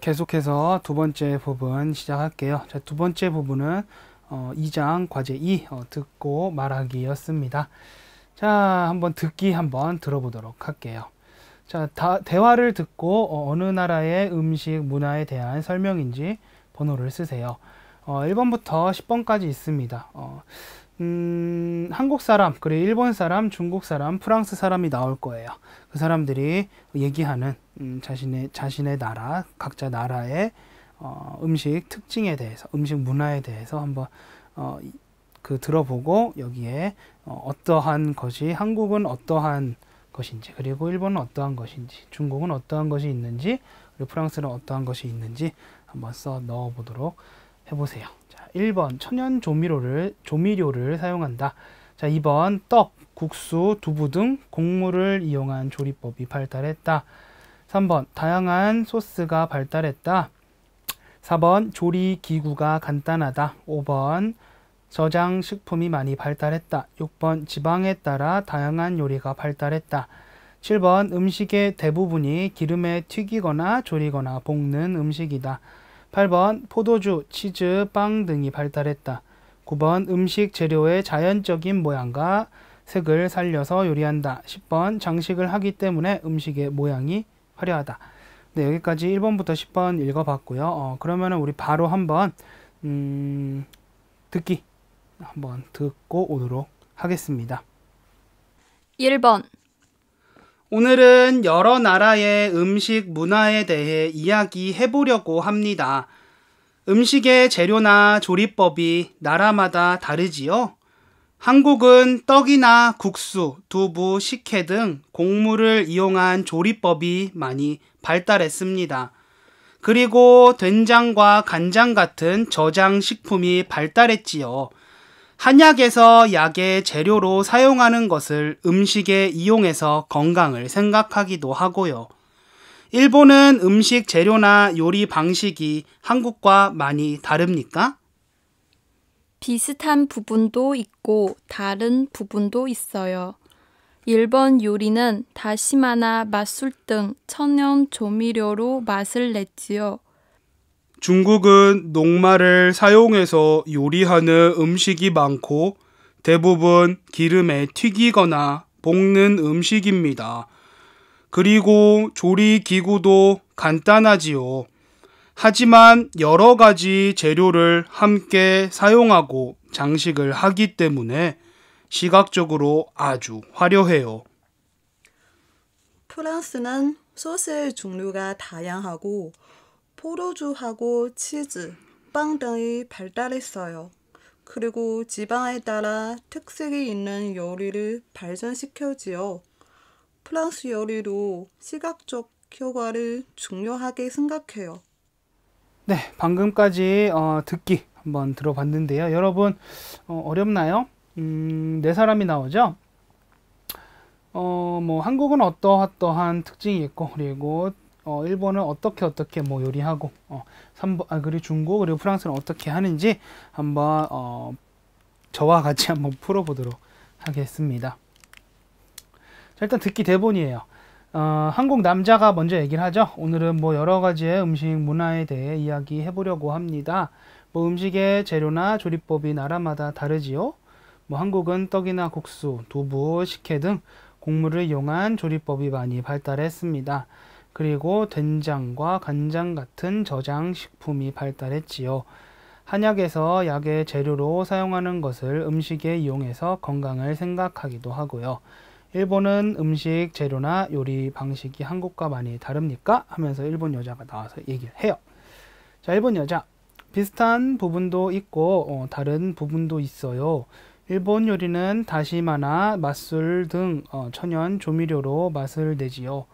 계속해서 두 번째 부분 시작할게요. 자, 두 번째 부분은 2장 과제 2 듣고 말하기였습니다. 자, 한번 듣기 한번 들어보도록 할게요. 자, 대화를 듣고 어느 나라의 음식 문화에 대한 설명인지 번호를 쓰세요. 1번부터 10번까지 있습니다. 한국 사람, 그리고 일본 사람, 중국 사람, 프랑스 사람이 나올 거예요. 그 사람들이 얘기하는 자신의 나라, 각자 나라의 음식 특징에 대해서, 음식 문화에 대해서 한번 들어보고 여기에 어떠한 것이, 한국은 어떠한 것인지, 그리고 일본은 어떠한 것인지, 중국은 어떠한 것이 있는지, 그리고 프랑스는 어떠한 것이 있는지 한번 써 넣어 보도록 해보세요. 자, 1번 천연 조미료를 사용한다. 자, 2번 떡, 국수, 두부 등 곡물을 이용한 조리법이 발달했다. 3번 다양한 소스가 발달했다. 4번 조리 기구가 간단하다. 5번 저장 식품이 많이 발달했다. 6번 지방에 따라 다양한 요리가 발달했다. 7번 음식의 대부분이 기름에 튀기거나 조리거나 볶는 음식이다. 8번 포도주, 치즈, 빵 등이 발달했다. 9번 음식 재료의 자연적인 모양과 색을 살려서 요리한다. 10번 장식을 하기 때문에 음식의 모양이 화려하다. 네, 여기까지 1번부터 10번 읽어봤고요. 그러면은 우리 바로 한번 듣기 한번 듣고 오도록 하겠습니다. 1번 오늘은 여러 나라의 음식 문화에 대해 이야기해 보려고 합니다. 음식의 재료나 조리법이 나라마다 다르지요? 한국은 떡이나 국수, 두부, 식혜 등 곡물을 이용한 조리법이 많이 발달했습니다. 그리고 된장과 간장 같은 저장 식품이 발달했지요. 한약에서 약의 재료로 사용하는 것을 음식에 이용해서 건강을 생각하기도 하고요. 일본은 음식 재료나 요리 방식이 한국과 많이 다릅니까? 비슷한 부분도 있고 다른 부분도 있어요. 일본 요리는 다시마나 맛술 등 천연 조미료로 맛을 냈지요. 중국은 녹말을 사용해서 요리하는 음식이 많고 대부분 기름에 튀기거나 볶는 음식입니다. 그리고 조리 기구도 간단하지요. 하지만 여러 가지 재료를 함께 사용하고 장식을 하기 때문에 시각적으로 아주 화려해요. 프랑스는 소스의 종류가 다양하고 포도주하고 치즈, 빵 등이 발달했어요. 그리고 지방에 따라 특색이 있는 요리를 발전시켰지요. 프랑스 요리도 시각적 효과를 중요하게 생각해요. 네, 방금까지 듣기 한번 들어봤는데요. 여러분 어렵나요? 네 사람이 나오죠? 뭐 한국은 어떠한 특징이 있고, 그리고 일본은 어떻게 뭐 요리하고, 그리고 중국, 그리고 프랑스는 어떻게 하는지 한번 저와 같이 한번 풀어보도록 하겠습니다. 자, 일단 듣기 대본이에요. 한국 남자가 먼저 얘기를 하죠. 오늘은 뭐 여러 가지의 음식 문화에 대해 이야기해 보려고 합니다. 뭐 음식의 재료나 조리법이 나라마다 다르지요. 뭐 한국은 떡이나 국수, 두부, 식혜 등 곡물을 이용한 조리법이 많이 발달했습니다. 그리고 된장과 간장 같은 저장 식품이 발달했지요. 한약에서 약의 재료로 사용하는 것을 음식에 이용해서 건강을 생각하기도 하고요. 일본은 음식 재료나 요리 방식이 한국과 많이 다릅니까? 하면서 일본 여자가 나와서 얘기를 해요. 자, 일본 여자. 비슷한 부분도 있고 다른 부분도 있어요. 일본 요리는 다시마나 맛술 등 천연 조미료로 맛을 내지요.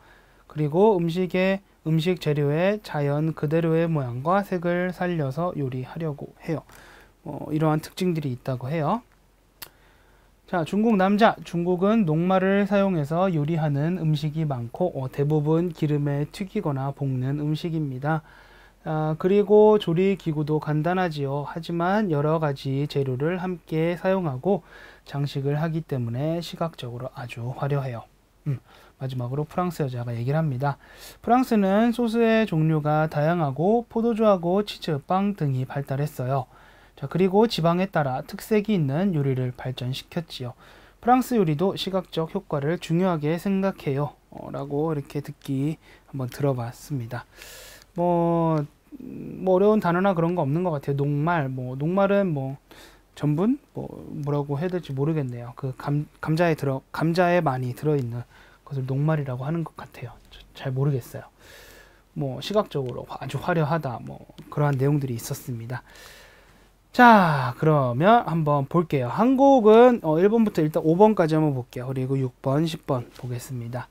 그리고 음식 재료의 자연 그대로의 모양과 색을 살려서 요리하려고 해요. 이러한 특징들이 있다고 해요. 자, 중국 남자. 중국은 녹말을 사용해서 요리하는 음식이 많고 대부분 기름에 튀기거나 볶는 음식입니다. 그리고 조리 기구도 간단하지요. 하지만 여러 가지 재료를 함께 사용하고 장식을 하기 때문에 시각적으로 아주 화려해요. 마지막으로 프랑스 여자가 얘기를 합니다. 프랑스는 소스의 종류가 다양하고 포도주하고 치즈, 빵 등이 발달했어요. 자, 그리고 지방에 따라 특색이 있는 요리를 발전시켰지요. 프랑스 요리도 시각적 효과를 중요하게 생각해요. 라고 이렇게 듣기 한번 들어봤습니다. 뭐 어려운 단어나 그런 거 없는 것 같아요. 녹말, 녹말은 전분? 뭐라고 해야 될지 모르겠네요. 그 감자에 많이 들어있는 것을 녹말이라고 하는 것 같아요. 잘 모르겠어요. 시각적으로 아주 화려하다, 그러한 내용들이 있었습니다. 자, 그러면 한번 볼게요. 한국은 1번부터 일단 5번까지 한번 볼게요. 그리고 6번, 10번 보겠습니다.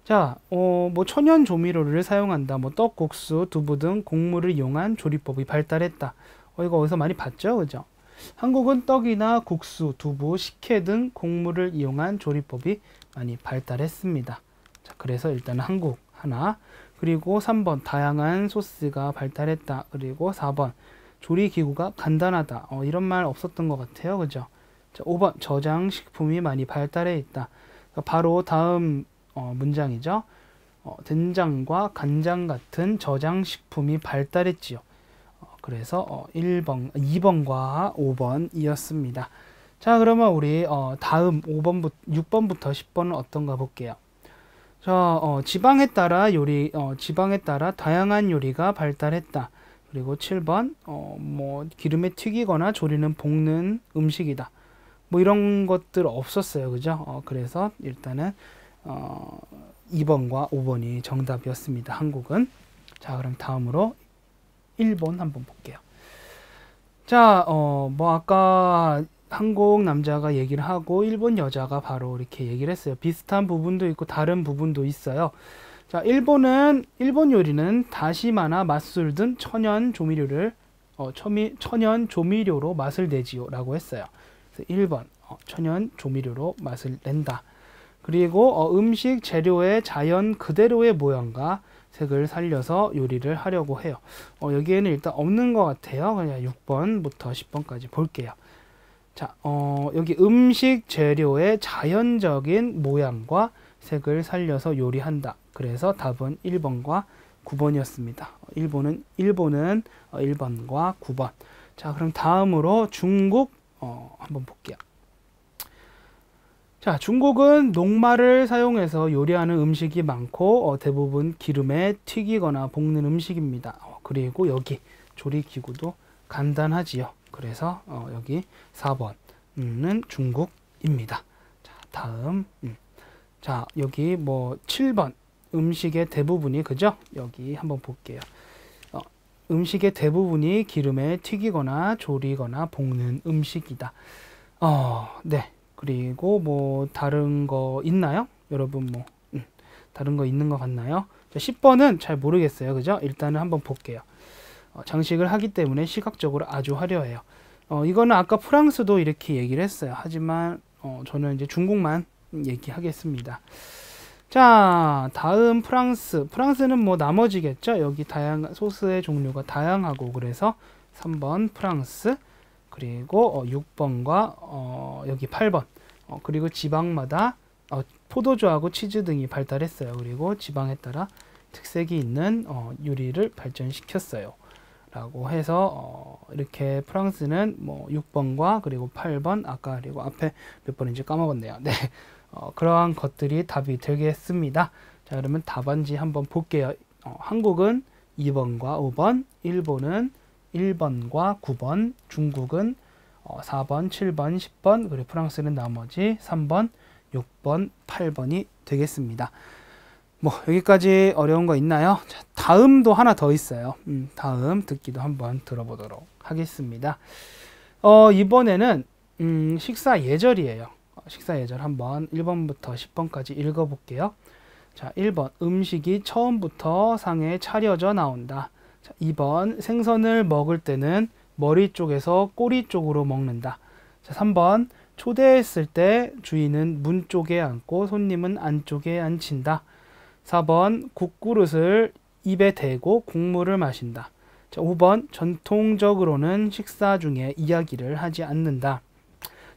자, 천연 조미료를 사용한다. 떡국수, 두부 등 곡물을 이용한 조리법이 발달했다. 이거 어디서 많이 봤죠? 그죠? 한국은 떡이나 국수, 두부, 식혜 등 곡물을 이용한 조리법이 많이 발달했습니다. 자, 그래서 일단 한국 하나, 그리고 3번 다양한 소스가 발달했다. 그리고 4번 조리기구가 간단하다. 이런 말 없었던 것 같아요. 그죠? 자, 5번 저장식품이 많이 발달해 있다. 바로 다음 문장이죠. 된장과 간장 같은 저장식품이 발달했지요. 그래서 2번과 5번이었습니다. 자, 그러면 우리 다음 6번부터 10번은 어떤가 볼게요. 자, 지방에 따라 다양한 요리가 발달했다. 그리고 7번 기름에 튀기거나 조리는 볶는 음식이다. 이런 것들 없었어요. 그죠? 그래서 일단은 2번과 5번이 정답이었습니다. 한국은. 자, 그럼 다음으로 1번 한번 볼게요. 자, 아까 한국 남자가 얘기를 하고 일본 여자가 바로 이렇게 얘기를 했어요. 비슷한 부분도 있고 다른 부분도 있어요. 자, 일본 요리는 다시마나 맛술 등 천연 조미료로 맛을 내지요 라고 했어요. 그래서 1번 천연 조미료로 맛을 낸다. 그리고 음식 재료의 자연 그대로의 모양과 색을 살려서 요리를 하려고 해요. 여기에는 일단 없는 것 같아요. 그냥 6번부터 10번까지 볼게요. 자, 여기 음식 재료의 자연적인 모양과 색을 살려서 요리한다. 그래서 답은 1번과 9번이었습니다. 1번은 1번과 9번. 자, 그럼 다음으로 중국 한번 볼게요. 자, 중국은 녹말을 사용해서 요리하는 음식이 많고 대부분 기름에 튀기거나 볶는 음식입니다. 그리고 여기 조리기구도 간단하지요. 그래서 여기 4번은 중국입니다. 자, 다음 자, 여기 7번 음식의 대부분이 그죠? 여기 한번 볼게요. 음식의 대부분이 기름에 튀기거나 조리거나 볶는 음식이다. 네. 그리고 다른 거 있나요? 여러분 다른 거 있는 것 같나요? 자, 10번은 잘 모르겠어요. 그죠? 일단은 한번 볼게요. 장식을 하기 때문에 시각적으로 아주 화려해요. 이거는 아까 프랑스도 이렇게 얘기를 했어요. 하지만 저는 이제 중국만 얘기하겠습니다. 자, 다음 프랑스는 나머지겠죠? 여기 다양한 소스의 종류가 다양하고 그래서 3번 프랑스, 그리고 6번과 여기 8번 그리고 지방마다 포도주하고 치즈 등이 발달했어요. 그리고 지방에 따라 특색이 있는 요리를 발전시켰어요 라고 해서 이렇게 프랑스는 6번과 그리고 8번 아까 그리고 앞에 몇 번인지 까먹었네요. 네, 그러한 것들이 답이 되겠습니다. 자, 그러면 답안지 한번 볼게요. 한국은 2번과 5번, 일본은 1번과 9번, 중국은 4번, 7번, 10번, 그리고 프랑스는 나머지 3번, 6번, 8번이 되겠습니다. 여기까지 어려운 거 있나요? 자, 다음도 하나 더 있어요. 다음 듣기도 한번 들어보도록 하겠습니다. 이번에는 식사 예절이에요. 식사 예절 한번 1번부터 10번까지 읽어볼게요. 자, 1번 음식이 처음부터 상에 차려져 나온다. 자, 2번 생선을 먹을 때는 머리 쪽에서 꼬리 쪽으로 먹는다. 자, 3번 초대했을 때 주인은 문 쪽에 앉고 손님은 안쪽에 앉힌다. 4번 국그릇을 입에 대고 국물을 마신다. 자, 5번 전통적으로는 식사 중에 이야기를 하지 않는다.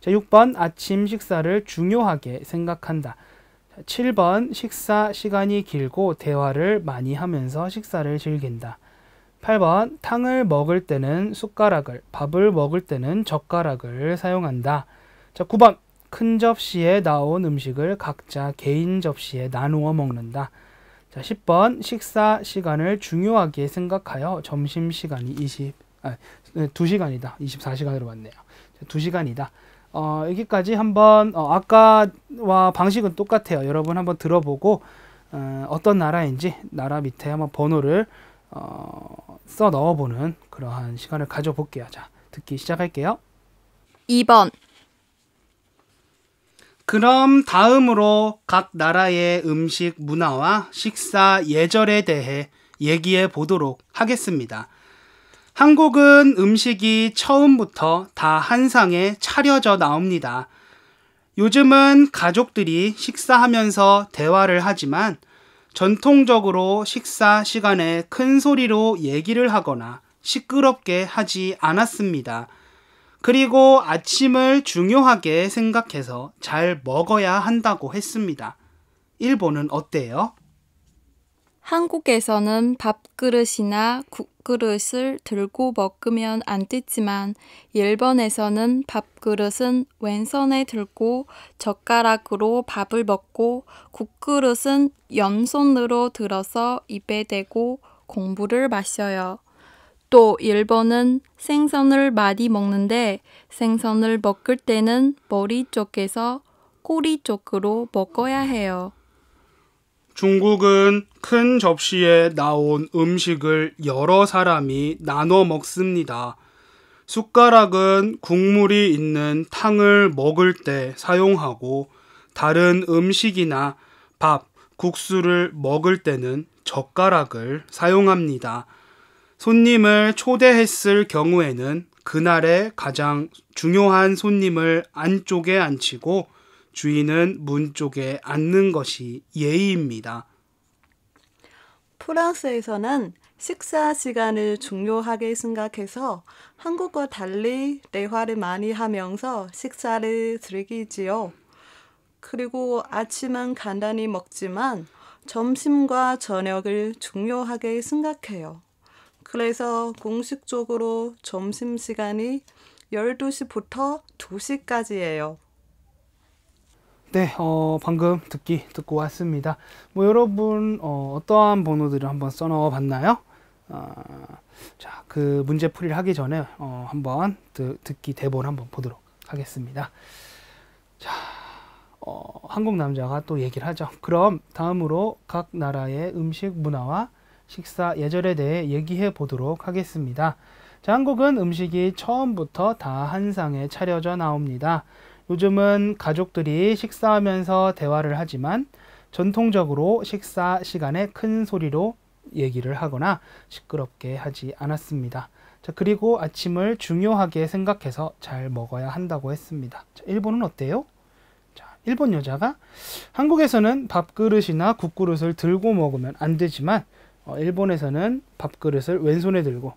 자, 6번 아침 식사를 중요하게 생각한다. 7번 식사 시간이 길고 대화를 많이 하면서 식사를 즐긴다. 8번 탕을 먹을 때는 숟가락을, 밥을 먹을 때는 젓가락을 사용한다. 자, 9번 큰 접시에 나온 음식을 각자 개인 접시에 나누어 먹는다. 자, 10번 식사 시간을 중요하게 생각하여 점심시간이 2시간이다. 24시간으로 봤네요. 2시간이다. 여기까지 한번 아까와 방식은 똑같아요. 여러분 한번 들어보고 어떤 나라인지 나라 밑에 한번 번호를 써 넣어보는 그러한 시간을 가져볼게요. 자, 듣기 시작할게요. 2번. 그럼 다음으로 각 나라의 음식 문화와 식사 예절에 대해 얘기해 보도록 하겠습니다. 한국은 음식이 처음부터 다 한 상에 차려져 나옵니다. 요즘은 가족들이 식사하면서 대화를 하지만 전통적으로 식사 시간에 큰 소리로 얘기를 하거나 시끄럽게 하지 않았습니다. 그리고 아침을 중요하게 생각해서 잘 먹어야 한다고 했습니다. 일본은 어때요? 한국에서는 밥그릇이나 국그릇을 들고 먹으면 안 되지만 일본에서는 밥그릇은 왼손에 들고 젓가락으로 밥을 먹고 국그릇은 연손으로 들어서 입에 대고 국물을 마셔요. 또 일본은 생선을 많이 먹는데 생선을 먹을 때는 머리 쪽에서 꼬리 쪽으로 먹어야 해요. 중국은 큰 접시에 나온 음식을 여러 사람이 나눠 먹습니다. 숟가락은 국물이 있는 탕을 먹을 때 사용하고 다른 음식이나 밥, 국수를 먹을 때는 젓가락을 사용합니다. 손님을 초대했을 경우에는 그날의 가장 중요한 손님을 안쪽에 앉히고 주인은 문 쪽에 앉는 것이 예의입니다. 프랑스에서는 식사 시간을 중요하게 생각해서 한국과 달리 대화를 많이 하면서 식사를 즐기지요. 그리고 아침은 간단히 먹지만 점심과 저녁을 중요하게 생각해요. 그래서 공식적으로 점심시간이 12시부터 2시까지예요. 네, 방금 듣고 왔습니다. 뭐 여러분 어떠한 번호들을 한번 써넣어 봤나요? 자, 그 문제풀이를 하기 전에 한번 듣기 대본 한번 보도록 하겠습니다. 자, 한국 남자가 또 얘기를 하죠. 그럼 다음으로 각 나라의 음식 문화와 식사 예절에 대해 얘기해 보도록 하겠습니다. 자, 한국은 음식이 처음부터 다 한 상에 차려져 나옵니다. 요즘은 가족들이 식사하면서 대화를 하지만 전통적으로 식사 시간에 큰 소리로 얘기를 하거나 시끄럽게 하지 않았습니다. 자, 그리고 아침을 중요하게 생각해서 잘 먹어야 한다고 했습니다. 자, 일본은 어때요? 자, 일본 여자가 한국에서는 밥그릇이나 국그릇을 들고 먹으면 안 되지만 일본에서는 밥그릇을 왼손에 들고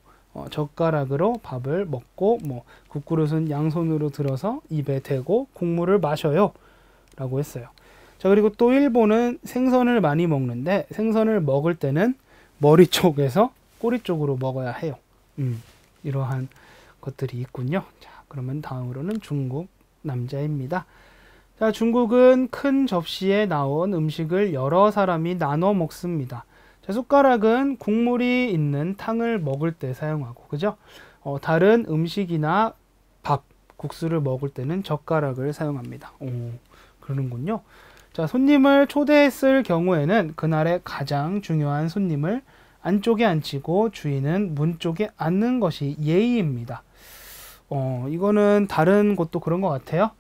젓가락으로 밥을 먹고 국그릇은 양손으로 들어서 입에 대고 국물을 마셔요 라고 했어요. 자, 그리고 또 일본은 생선을 많이 먹는데 생선을 먹을 때는 머리 쪽에서 꼬리 쪽으로 먹어야 해요. 이러한 것들이 있군요. 자, 그러면 다음으로는 중국 남자입니다. 자, 중국은 큰 접시에 나온 음식을 여러 사람이 나눠 먹습니다. 자, 숟가락은 국물이 있는 탕을 먹을 때 사용하고, 그죠? 다른 음식이나 밥, 국수를 먹을 때는 젓가락을 사용합니다. 그러는군요. 자, 손님을 초대했을 경우에는 그날의 가장 중요한 손님을 안쪽에 앉히고 주인은 문 쪽에 앉는 것이 예의입니다. 이거는 다른 곳도 그런 것 같아요.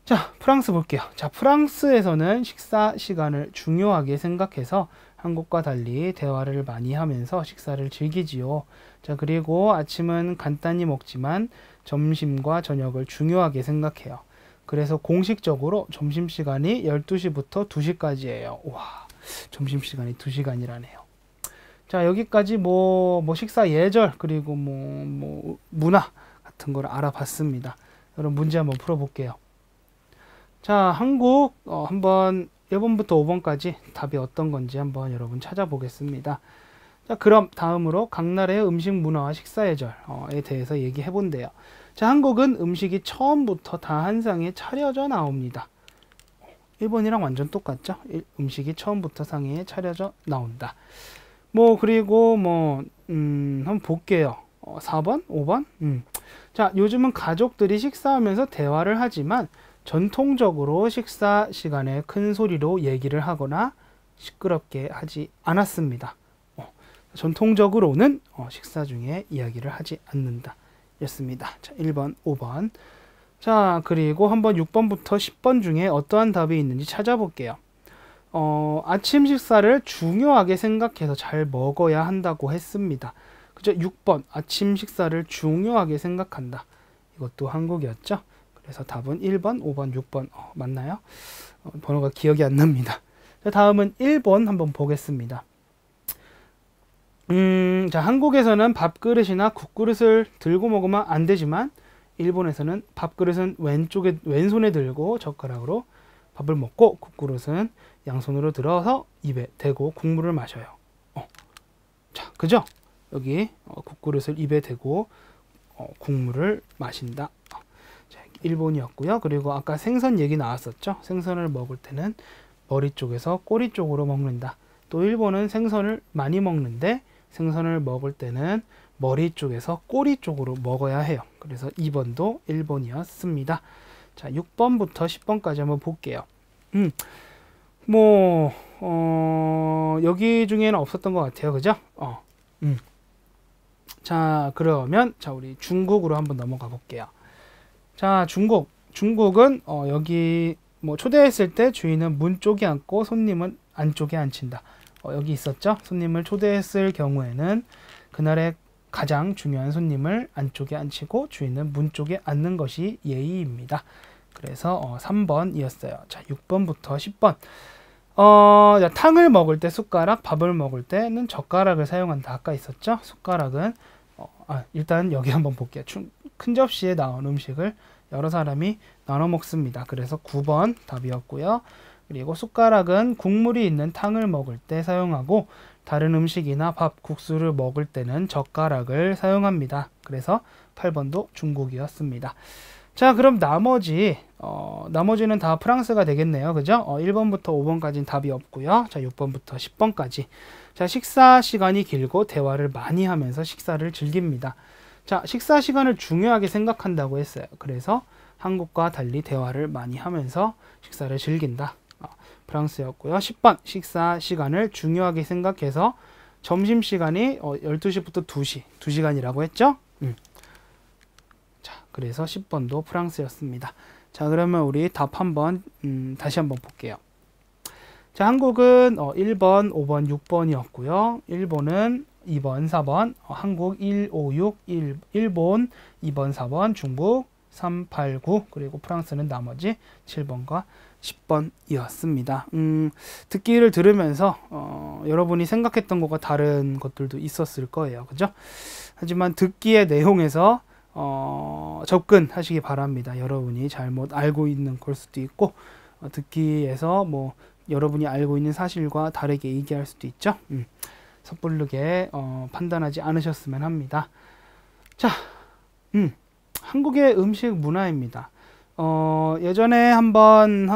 자, 프랑스 볼게요. 자, 프랑스에서는 식사 시간을 중요하게 생각해서 한국과 달리 대화를 많이 하면서 식사를 즐기지요. 자, 그리고 아침은 간단히 먹지만 점심과 저녁을 중요하게 생각해요. 그래서 공식적으로 점심시간이 12시부터 2시까지예요. 와, 점심시간이 2시간이라네요. 자, 여기까지 식사 예절 그리고 문화 같은 걸 알아봤습니다. 여러분 문제 한번 풀어볼게요. 자, 한국 한번 1번부터 5번까지 답이 어떤 건지 한번 여러분 찾아보겠습니다. 자, 그럼 다음으로 각 나라의 음식 문화와 식사 예절에 대해서 얘기해 본대요. 자, 한국은 음식이 처음부터 다 한 상에 차려져 나옵니다. 1번이랑 완전 똑같죠? 음식이 처음부터 상에 차려져 나온다. 뭐 그리고 뭐 한번 볼게요. 4번? 5번? 자, 요즘은 가족들이 식사하면서 대화를 하지만 전통적으로 식사 시간에 큰 소리로 얘기를 하거나 시끄럽게 하지 않았습니다. 전통적으로는 식사 중에 이야기를 하지 않는다 였습니다. 자, 1번, 5번. 자, 그리고 한번 6번부터 10번 중에 어떠한 답이 있는지 찾아볼게요. 아침 식사를 중요하게 생각해서 잘 먹어야 한다고 했습니다. 그죠? 6번, 아침 식사를 중요하게 생각한다. 이것도 한국이었죠? 그래서 답은 1번, 5번, 6번 맞나요? 번호가 기억이 안 납니다. 자, 다음은 1번 한번 보겠습니다. 자, 한국에서는 밥그릇이나 국그릇을 들고 먹으면 안 되지만 일본에서는 밥그릇은 왼손에 들고 젓가락으로 밥을 먹고 국그릇은 양손으로 들어서 입에 대고 국물을 마셔요. 자, 그죠? 여기 국그릇을 입에 대고 국물을 마신다. 자, 일본이었고요. 그리고 아까 생선 얘기 나왔었죠? 생선을 먹을 때는 머리 쪽에서 꼬리 쪽으로 먹는다. 또 일본은 생선을 많이 먹는데 생선을 먹을 때는 머리 쪽에서 꼬리 쪽으로 먹어야 해요. 그래서 2번도 1번이었습니다. 자, 6번부터 10번까지 한번 볼게요. 여기 중에는 없었던 것 같아요. 그죠? 자, 그러면 우리 중국으로 한번 넘어가 볼게요. 자, 중국은 여기 뭐 초대했을 때 주인은 문 쪽에 앉고 손님은 안쪽에 앉힌다. 여기 있었죠? 손님을 초대했을 경우에는 그날의 가장 중요한 손님을 안쪽에 앉히고 주인은 문 쪽에 앉는 것이 예의입니다. 그래서 3번이었어요. 자, 6번부터 10번. 자, 탕을 먹을 때 숟가락, 밥을 먹을 때는 젓가락을 사용한다. 아까 있었죠? 숟가락은 일단 여기 한번 볼게요. 큰 접시에 나온 음식을 여러 사람이 나눠 먹습니다. 그래서 9번 답이었고요. 그리고 숟가락은 국물이 있는 탕을 먹을 때 사용하고 다른 음식이나 밥, 국수를 먹을 때는 젓가락을 사용합니다. 그래서 8번도 중국이었습니다. 자, 그럼 나머지는 다 프랑스가 되겠네요. 그죠? 1번부터 5번까지는 답이 없고요. 자, 6번부터 10번까지. 자, 식사 시간이 길고 대화를 많이 하면서 식사를 즐깁니다. 자, 식사 시간을 중요하게 생각한다고 했어요. 그래서 한국과 달리 대화를 많이 하면서 식사를 즐긴다. 프랑스였고요. 10번 식사 시간을 중요하게 생각해서 점심시간이 12시부터 2시, 2시간이라고 했죠? 자, 그래서 10번도 프랑스였습니다. 자, 그러면 우리 답 한번 다시 한번 볼게요. 자, 한국은 1번, 5번, 6번이었고요. 일본은 2번, 4번, 한국 1, 5, 6, 일본 2번, 4번, 중국 3, 8, 9, 그리고 프랑스는 나머지 7번과 10번이었습니다. 듣기를 들으면서 여러분이 생각했던 것과 다른 것들도 있었을 거예요. 그죠? 하지만 듣기의 내용에서 접근하시기 바랍니다. 여러분이 잘못 알고 있는 걸 수도 있고 듣기에서 뭐 여러분이 알고 있는 사실과 다르게 얘기할 수도 있죠. 섣부르게 판단하지 않으셨으면 합니다. 자, 한국의 음식 문화입니다. 예전에 한번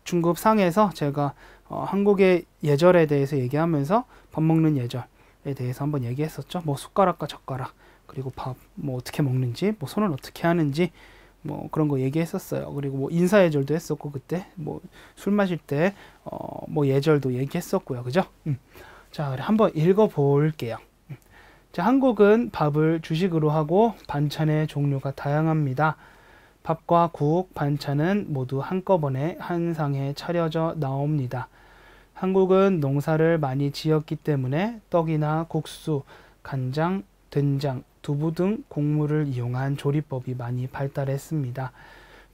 중급 상에서 제가 한국의 예절에 대해서 얘기하면서 밥 먹는 예절에 대해서 한번 얘기했었죠. 뭐 숟가락과 젓가락, 그리고 밥 뭐 어떻게 먹는지, 뭐 손을 어떻게 하는지, 뭐 그런 거 얘기했었어요. 그리고 뭐 인사 예절도 했었고, 그때 뭐 술 마실 때 뭐 예절도 얘기했었고요. 그죠? 자, 한번 읽어 볼게요. 자, 한국은 밥을 주식으로 하고 반찬의 종류가 다양합니다. 밥과 국, 반찬은 모두 한꺼번에 한 상에 차려져 나옵니다. 한국은 농사를 많이 지었기 때문에 떡이나 국수, 간장, 된장, 두부 등 곡물을 이용한 조리법이 많이 발달했습니다.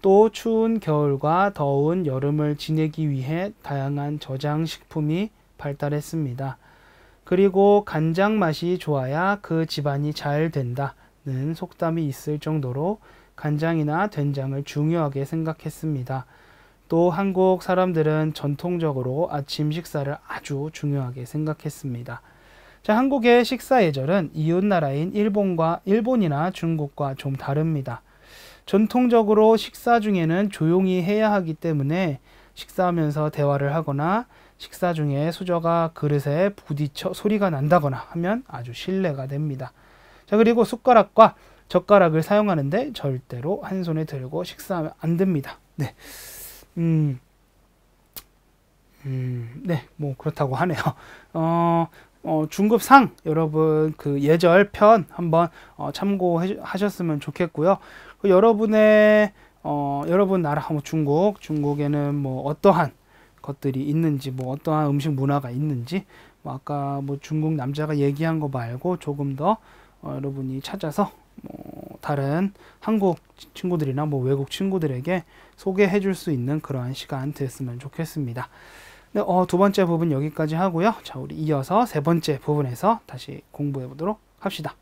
또 추운 겨울과 더운 여름을 지내기 위해 다양한 저장식품이 발달했습니다. 그리고 간장 맛이 좋아야 그 집안이 잘 된다는 속담이 있을 정도로 간장이나 된장을 중요하게 생각했습니다. 또 한국 사람들은 전통적으로 아침 식사를 아주 중요하게 생각했습니다. 자, 한국의 식사 예절은 이웃나라인 일본이나 중국과 좀 다릅니다. 전통적으로 식사 중에는 조용히 해야 하기 때문에 식사하면서 대화를 하거나 식사 중에 수저가 그릇에 부딪혀 소리가 난다거나 하면 아주 실례가 됩니다. 자, 그리고 숟가락과 젓가락을 사용하는데 절대로 한 손에 들고 식사하면 안 됩니다. 네. 네, 뭐 그렇다고 하네요. 중급상 여러분 그 예절 편 한번 참고하셨으면 좋겠고요. 여러분 나라 뭐 중국에는 뭐 어떠한 것들이 있는지, 뭐 어떠한 음식 문화가 있는지, 뭐 아까 뭐 중국 남자가 얘기한 거 말고 조금 더 여러분이 찾아서 뭐 다른 한국 친구들이나 뭐 외국 친구들에게 소개해 줄 수 있는 그러한 시간 됐으면 좋겠습니다. 네, 두 번째 부분 여기까지 하고요. 자, 우리 이어서 세 번째 부분에서 다시 공부해 보도록 합시다.